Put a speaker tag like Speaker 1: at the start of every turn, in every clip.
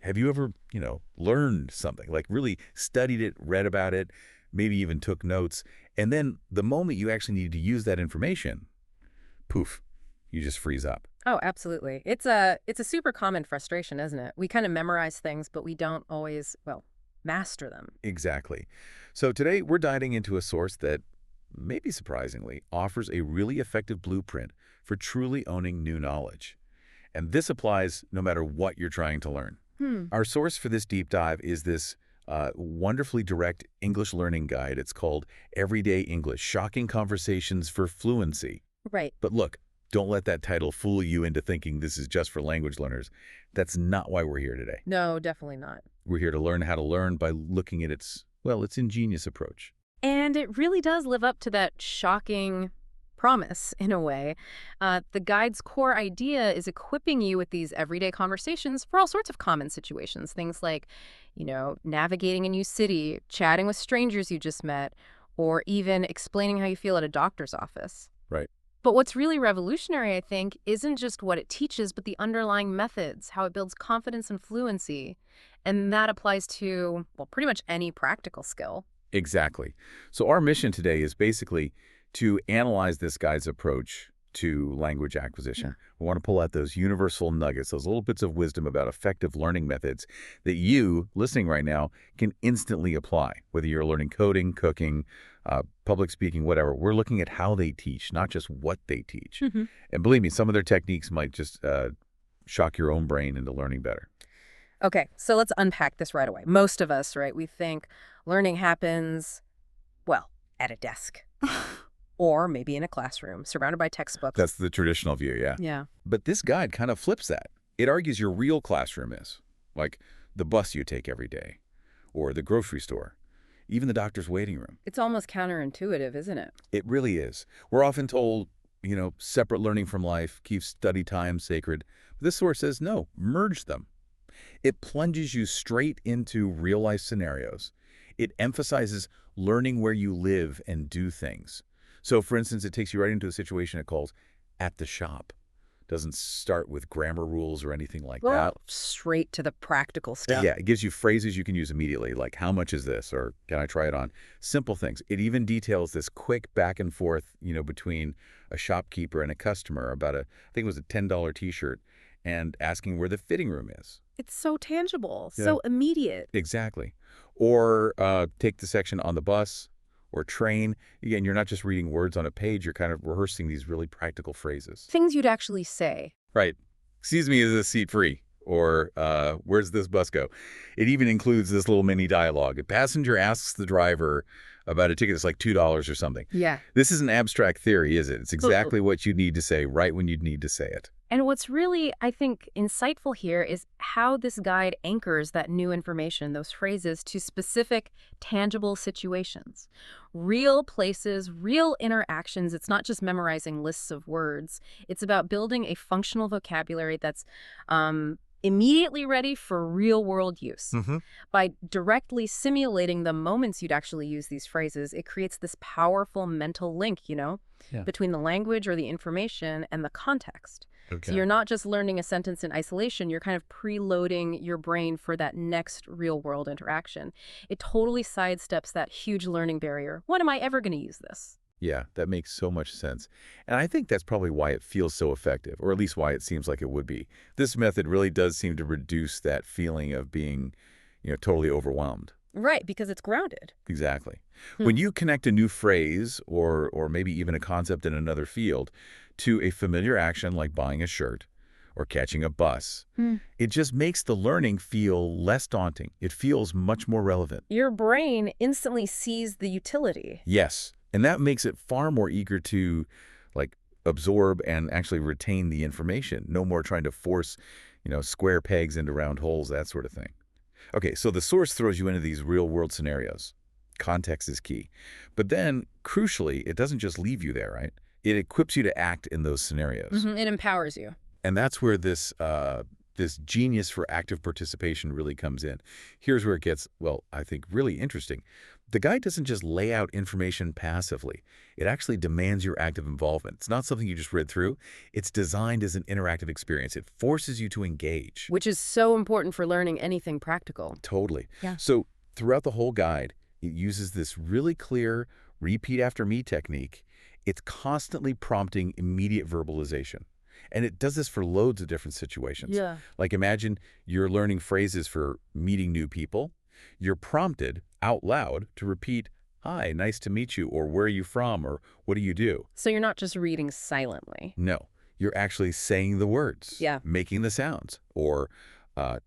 Speaker 1: Have you ever, learned something, like really studied it, read about it, maybe even took notes, and then the moment you actually need to use that information, poof, you just freeze up.
Speaker 2: Oh, absolutely. It's a super common frustration, isn't it? We kind of memorize things, but we don't always, well, master them.
Speaker 1: Exactly. So today we're diving into a source that, maybe surprisingly, offers a really effective blueprint for truly owning new knowledge. And this applies no matter what you're trying to learn.
Speaker 2: Hmm.
Speaker 1: Our source for this deep dive is this wonderfully direct English learning guide. It's called Everyday English, Shocking Conversations for Fluency.
Speaker 2: Right.
Speaker 1: But look, don't let that title fool you into thinking this is just for language learners. That's not why we're here today.
Speaker 2: No, definitely not.
Speaker 1: We're here to learn how to learn by looking at its ingenious approach.
Speaker 2: And it really does live up to that shocking promise in a way. The guide's core idea is equipping you with these everyday conversations for all sorts of common situations. Things like, navigating a new city, chatting with strangers you just met, or even explaining how you feel at a doctor's office.
Speaker 1: Right.
Speaker 2: But what's really revolutionary, I think, isn't just what it teaches, but the underlying methods, how it builds confidence and fluency. And that applies to, well, pretty much any practical skill.
Speaker 1: Exactly. So our mission today is basically to analyze this guy's approach to language acquisition. We want to pull out those universal nuggets, those little bits of wisdom about effective learning methods that you, listening right now, can instantly apply, whether you're learning coding, cooking, public speaking, whatever. We're looking at how they teach, not just what they teach.
Speaker 2: Hmm.
Speaker 1: And believe me, some of their techniques might just shock your own brain into learning better.
Speaker 2: Okay, so let's unpack this right away. Most of us, right, we think learning happens, well, at a desk or maybe in a classroom surrounded by textbooks.
Speaker 1: That's the traditional view, yeah.
Speaker 2: Yeah.
Speaker 1: But this guide kind of flips that. It argues your real classroom is, like the bus you take every day, or the grocery store, even the doctor's waiting room.
Speaker 2: It's almost counterintuitive, isn't it?
Speaker 1: It really is. We're often told, separate learning from life, keep study time sacred. But this source says, no, merge them. It plunges you straight into real-life scenarios. It emphasizes learning where you live and do things. So, for instance, it takes you right into a situation it calls at the shop. Doesn't start with grammar rules or anything like that.
Speaker 2: Well, straight to the practical stuff.
Speaker 1: Yeah, it gives you phrases you can use immediately, like how much is this, or can I try it on? Simple things. It even details this quick back and forth, between a shopkeeper and a customer about I think it was a $10 T-shirt, and asking where the fitting room is.
Speaker 2: It's so tangible,
Speaker 1: Yeah.
Speaker 2: so immediate.
Speaker 1: Exactly. Or take the section on the bus or train. Again, you're not just reading words on a page, you're kind of rehearsing these really practical phrases.
Speaker 2: Things you'd actually say.
Speaker 1: Right. Excuse me, is this seat free? Or where's this bus go? It even includes this little mini dialogue. A passenger asks the driver about a ticket that's like $2 or something.
Speaker 2: Yeah.
Speaker 1: This is an abstract theory, is it? It's exactly what you need to say right when you need to say it.
Speaker 2: And what's really, I think, insightful here is how this guide anchors that new information, those phrases, to specific, tangible situations. Real places, real interactions. It's not just memorizing lists of words. It's about building a functional vocabulary that's immediately ready for real-world use.
Speaker 1: Mm-hmm.
Speaker 2: By directly simulating the moments you'd actually use these phrases, it creates this powerful mental link,
Speaker 1: Yeah.
Speaker 2: between the language or the information and the context.
Speaker 1: Okay.
Speaker 2: So you're not just learning a sentence in isolation, you're kind of preloading your brain for that next real-world interaction. It totally sidesteps that huge learning barrier. When am I ever going to use this?
Speaker 1: Yeah, that makes so much sense. And I think that's probably why it feels so effective, or at least why it seems like it would be. This method really does seem to reduce that feeling of being, totally overwhelmed.
Speaker 2: Right, because it's grounded.
Speaker 1: Exactly. When you connect a new phrase or maybe even a concept in another field to a familiar action like buying a shirt or catching a bus, it just makes the learning feel less daunting. It feels much more relevant.
Speaker 2: Your brain instantly sees the utility.
Speaker 1: Yes. And that makes it far more eager to absorb and actually retain the information. No more trying to force, square pegs into round holes, that sort of thing. Okay, so the source throws you into these real-world scenarios. Context is key. But then, crucially, it doesn't just leave you there, right? It equips you to act in those scenarios.
Speaker 2: It empowers you.
Speaker 1: And that's where this genius for active participation really comes in. Here's where it gets, well, I think really interesting. The guide doesn't just lay out information passively. It actually demands your active involvement. It's not something you just read through. It's designed as an interactive experience. It forces you to engage.
Speaker 2: Which is so important for learning anything practical.
Speaker 1: Totally.
Speaker 2: Yeah.
Speaker 1: So throughout the whole guide, it uses this really clear repeat after me technique. It's constantly prompting immediate verbalization. And it does this for loads of different situations.
Speaker 2: Yeah.
Speaker 1: Like imagine you're learning phrases for meeting new people. You're prompted out loud to repeat, "Hi, nice to meet you," or "Where are you from?" or "What do you do?"
Speaker 2: So you're not just reading silently.
Speaker 1: No, you're actually saying the words,
Speaker 2: Yeah.
Speaker 1: making the sounds. Or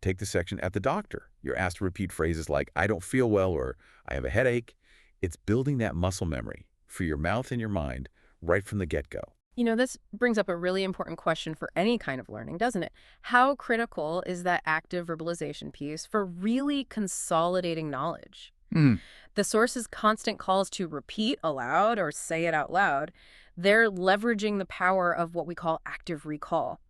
Speaker 1: take the section at the doctor. You're asked to repeat phrases like, "I don't feel well," or "I have a headache." It's building that muscle memory for your mouth and your mind right from the get-go.
Speaker 2: This brings up a really important question for any kind of learning, doesn't it? How critical is that active verbalization piece for really consolidating knowledge?
Speaker 1: Mm.
Speaker 2: The source's constant calls to repeat aloud or say it out loud, they're leveraging the power of what we call active recall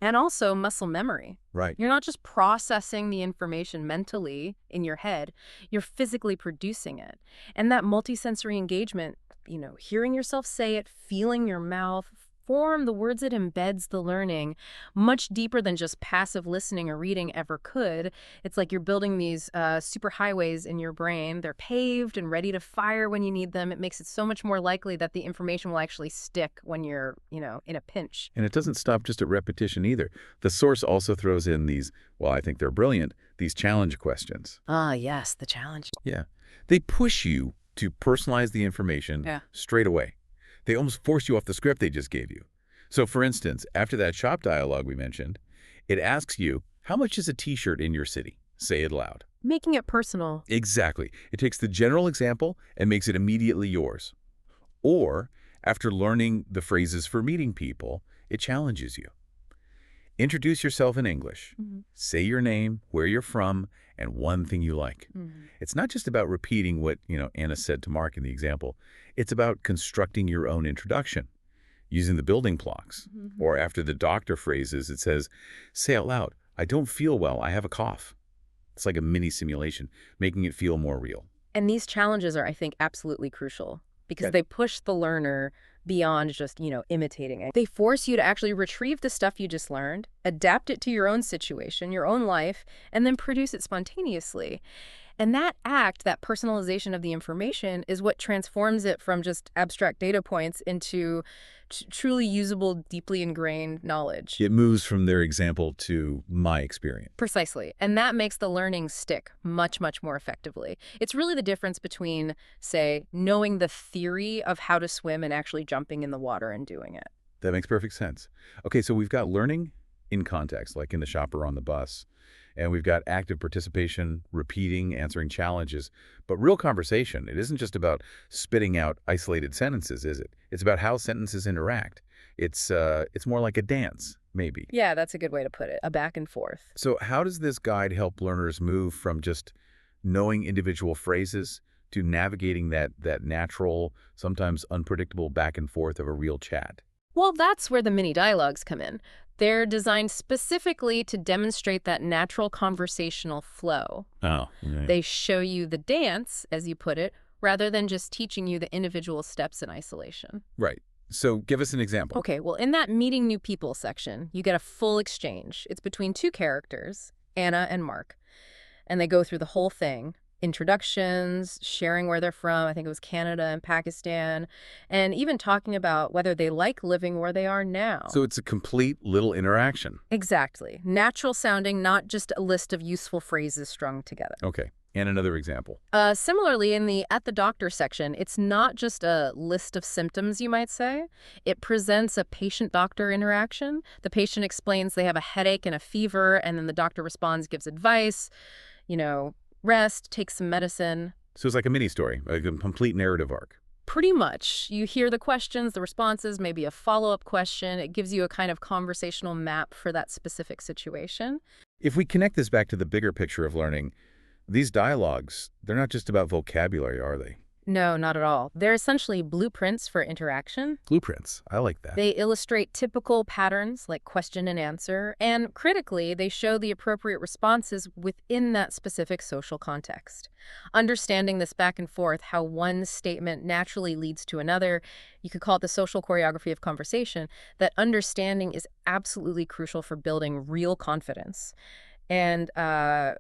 Speaker 2: and also muscle memory.
Speaker 1: Right.
Speaker 2: You're not just processing the information mentally in your head, you're physically producing it. And that multisensory engagement, hearing yourself say it, feeling your mouth, form the words, it embeds the learning much deeper than just passive listening or reading ever could. It's like you're building these super highways in your brain. They're paved and ready to fire when you need them. It makes it so much more likely that the information will actually stick when you're, in a pinch.
Speaker 1: And it doesn't stop just at repetition either. The source also throws in these, well, I think they're brilliant, these challenge questions.
Speaker 2: Ah, yes, the challenge.
Speaker 1: Yeah. They push you to personalize the information straight away. They almost force you off the script they just gave you. So for instance, after that shop dialogue we mentioned, it asks you, how much is a t-shirt in your city? Say it loud.
Speaker 2: Making it personal.
Speaker 1: Exactly. It takes the general example and makes it immediately yours. Or, after learning the phrases for meeting people, it challenges you. Introduce yourself in English. Say your name, where you're from, and one thing you like. It's not just about repeating what, Anna said to Mark in the example. It's about constructing your own introduction, using the building blocks. Or after the doctor phrases, it says, say out loud, I don't feel well, I have a cough. It's like a mini simulation, making it feel more real.
Speaker 2: And these challenges are, I think, absolutely crucial because they push the learner beyond just, imitating it. They force you to actually retrieve the stuff you just learned, adapt it to your own situation, your own life, and then produce it spontaneously. And that act, that personalization of the information, is what transforms it from just abstract data points into truly usable, deeply ingrained knowledge.
Speaker 1: It moves from their example to my experience.
Speaker 2: Precisely. And that makes the learning stick much, much more effectively. It's really the difference between, say, knowing the theory of how to swim and actually jumping in the water and doing it.
Speaker 1: That makes perfect sense. Okay, so we've got learning in context, like in the shop or on the bus. And we've got active participation, repeating, answering challenges. But real conversation, it isn't just about spitting out isolated sentences, is it? It's about how sentences interact. It's more like a dance, maybe.
Speaker 2: Yeah, that's a good way to put it, a back and forth.
Speaker 1: So how does this guide help learners move from just knowing individual phrases to navigating that natural, sometimes unpredictable back and forth of a real chat?
Speaker 2: Well, that's where the mini dialogues come in. They're designed specifically to demonstrate that natural conversational flow.
Speaker 1: Oh, right.
Speaker 2: They show you the dance, as you put it, rather than just teaching you the individual steps in isolation.
Speaker 1: Right. So give us an example.
Speaker 2: Okay, well, in that meeting new people section, you get a full exchange. It's between two characters, Anna and Mark, and they go through the whole thing. Introductions, sharing where they're from, I think it was Canada and Pakistan, and even talking about whether they like living where they are now.
Speaker 1: So it's a complete little interaction.
Speaker 2: Exactly. Natural sounding, not just a list of useful phrases strung together.
Speaker 1: Okay. And another example.
Speaker 2: Similarly, in the At the Doctor section, it's not just a list of symptoms, you might say. It presents a patient-doctor interaction. The patient explains they have a headache and a fever, and then the doctor responds, gives advice, rest, take some medicine.
Speaker 1: So it's like a mini story, a complete narrative arc.
Speaker 2: Pretty much. You hear the questions, the responses, maybe a follow-up question. It gives you a kind of conversational map for that specific situation.
Speaker 1: If we connect this back to the bigger picture of learning, these dialogues, they're not just about vocabulary, are they?
Speaker 2: No, not at all. They're essentially blueprints for interaction.
Speaker 1: Blueprints. I like that.
Speaker 2: They illustrate typical patterns like question and answer, and critically, they show the appropriate responses within that specific social context. Understanding this back and forth, how one statement naturally leads to another, you could call it the social choreography of conversation, that understanding is absolutely crucial for building real confidence and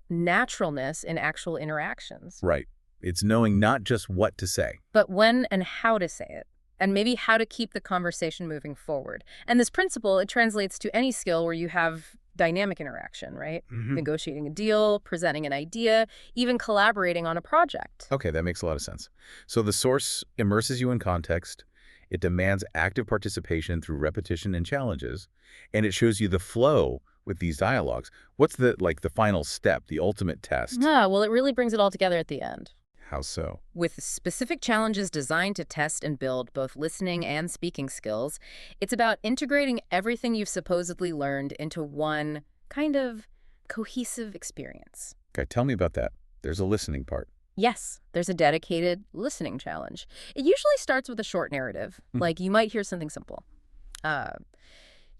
Speaker 2: naturalness in actual interactions.
Speaker 1: Right. It's knowing not just what to say.
Speaker 2: But when and how to say it, and maybe how to keep the conversation moving forward. And this principle, it translates to any skill where you have dynamic interaction, right? Negotiating a deal, presenting an idea, even collaborating on a project.
Speaker 1: Okay, that makes a lot of sense. So the source immerses you in context, it demands active participation through repetition and challenges, and it shows you the flow with these dialogues. What's the final step, the ultimate test?
Speaker 2: Well, it really brings it all together at the end.
Speaker 1: How so?
Speaker 2: With specific challenges designed to test and build both listening and speaking skills, it's about integrating everything you've supposedly learned into one kind of cohesive experience.
Speaker 1: Okay, tell me about that. There's a listening part.
Speaker 2: Yes, there's a dedicated listening challenge. It usually starts with a short narrative, like you might hear something simple. Uh,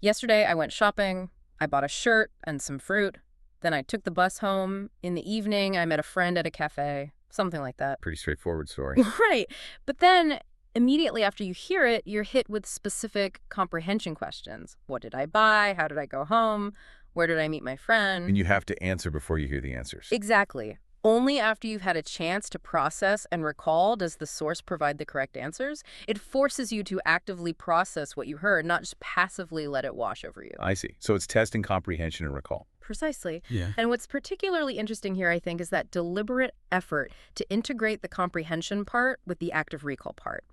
Speaker 2: Yesterday, I went shopping. I bought a shirt and some fruit. Then I took the bus home. In the evening, I met a friend at a cafe. Something like that.
Speaker 1: Pretty straightforward story.
Speaker 2: Right. But then immediately after you hear it, you're hit with specific comprehension questions. What did I buy? How did I go home? Where did I meet my friend?
Speaker 1: And you have to answer before you hear the answers.
Speaker 2: Exactly. Only after you've had a chance to process and recall does the source provide the correct answers. It forces you to actively process what you heard, not just passively let it wash over you.
Speaker 1: I see. So it's testing comprehension and recall.
Speaker 2: Precisely.
Speaker 1: Yeah.
Speaker 2: And what's particularly interesting here, I think, is that deliberate effort to integrate the comprehension part with the active recall part.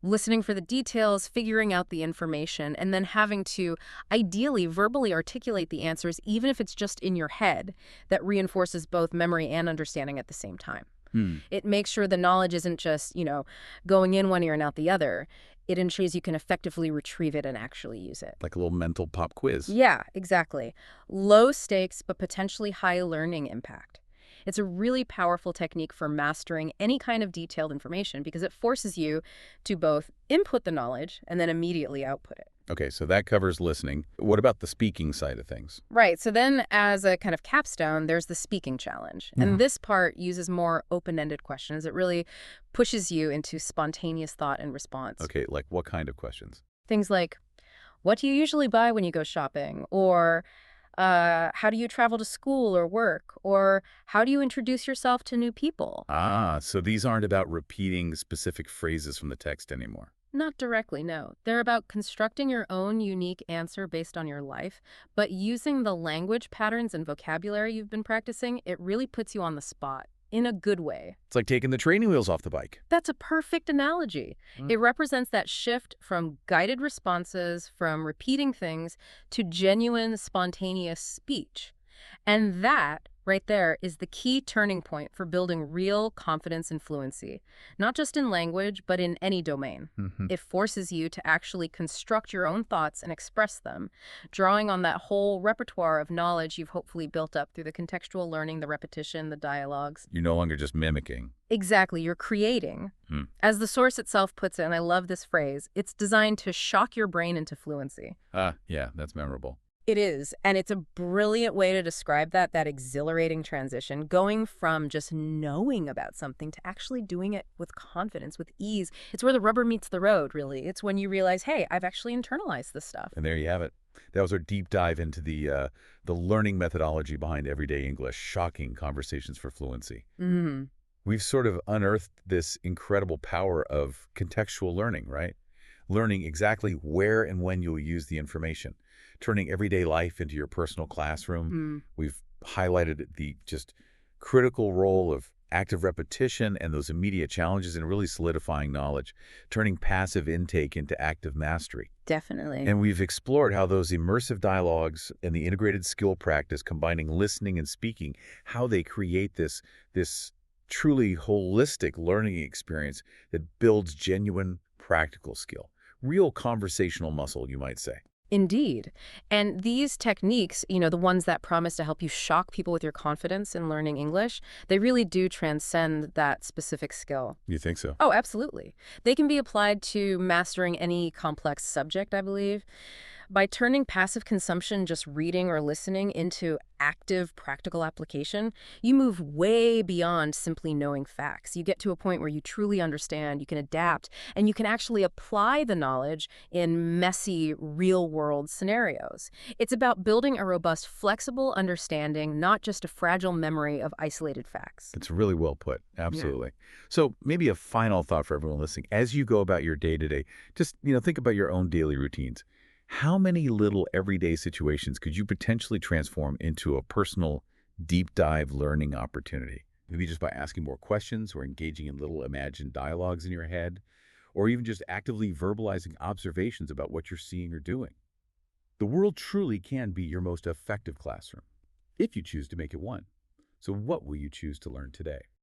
Speaker 2: Listening for the details, figuring out the information, and then having to ideally verbally articulate the answers, even if it's just in your head, that reinforces both memory and understanding at the same time. It makes sure the knowledge isn't just, going in one ear and out the other. It ensures you can effectively retrieve it and actually use it.
Speaker 1: Like a little mental pop quiz.
Speaker 2: Yeah, exactly. Low stakes, but potentially high learning impact. It's a really powerful technique for mastering any kind of detailed information because it forces you to both input the knowledge and then immediately output it.
Speaker 1: Okay, so that covers listening. What about the speaking side of things?
Speaker 2: Right. So then as a kind of capstone, there's the speaking challenge. And this part uses more open-ended questions. It really pushes you into spontaneous thought and response.
Speaker 1: Okay, like what kind of questions?
Speaker 2: Things like, what do you usually buy when you go shopping? Or how do you travel to school or work? Or how do you introduce yourself to new people?
Speaker 1: So these aren't about repeating specific phrases from the text anymore.
Speaker 2: Not directly, no. They're about constructing your own unique answer based on your life, but using the language patterns and vocabulary you've been practicing, it really puts you on the spot. In a good way.
Speaker 1: It's like taking the training wheels off the bike.
Speaker 2: That's a perfect analogy. It represents that shift from guided responses, from repeating things, to genuine, spontaneous speech. And that, right there, is the key turning point for building real confidence and fluency. Not just in language, but in any domain. It forces you to actually construct your own thoughts and express them, drawing on that whole repertoire of knowledge you've hopefully built up through the contextual learning, the repetition, the dialogues.
Speaker 1: You're no longer just mimicking.
Speaker 2: Exactly, you're creating. As the source itself puts it, and I love this phrase, it's designed to shock your brain into fluency.
Speaker 1: Yeah, that's memorable.
Speaker 2: It is, and it's a brilliant way to describe that exhilarating transition, going from just knowing about something to actually doing it with confidence, with ease. It's where the rubber meets the road, really. It's when you realize, hey, I've actually internalized this stuff.
Speaker 1: And there you have it. That was our deep dive into the learning methodology behind everyday English, shocking conversations for fluency. We've sort of unearthed this incredible power of contextual learning, right? Learning exactly where and when you'll use the information, turning everyday life into your personal classroom. We've highlighted the just critical role of active repetition and those immediate challenges in really solidifying knowledge, turning passive intake into active mastery.
Speaker 2: Definitely.
Speaker 1: And we've explored how those immersive dialogues and the integrated skill practice, combining listening and speaking, how they create this truly holistic learning experience that builds genuine practical skill, real conversational muscle, you might say.
Speaker 2: Indeed. And these techniques, the ones that promise to help you shock people with your confidence in learning English, they really do transcend that specific skill.
Speaker 1: You think so?
Speaker 2: Oh, absolutely. They can be applied to mastering any complex subject, I believe. By turning passive consumption, just reading or listening, into active, practical application, you move way beyond simply knowing facts. You get to a point where you truly understand, you can adapt, and you can actually apply the knowledge in messy, real-world scenarios. It's about building a robust, flexible understanding, not just a fragile memory of isolated facts.
Speaker 1: It's really well put.
Speaker 2: Yeah.
Speaker 1: Absolutely. So maybe a final thought for everyone listening. As you go about your day-to-day, just, think about your own daily routines. How many little everyday situations could you potentially transform into a personal deep dive learning opportunity? Maybe just by asking more questions or engaging in little imagined dialogues in your head, or even just actively verbalizing observations about what you're seeing or doing. The world truly can be your most effective classroom, if you choose to make it one. So what will you choose to learn today?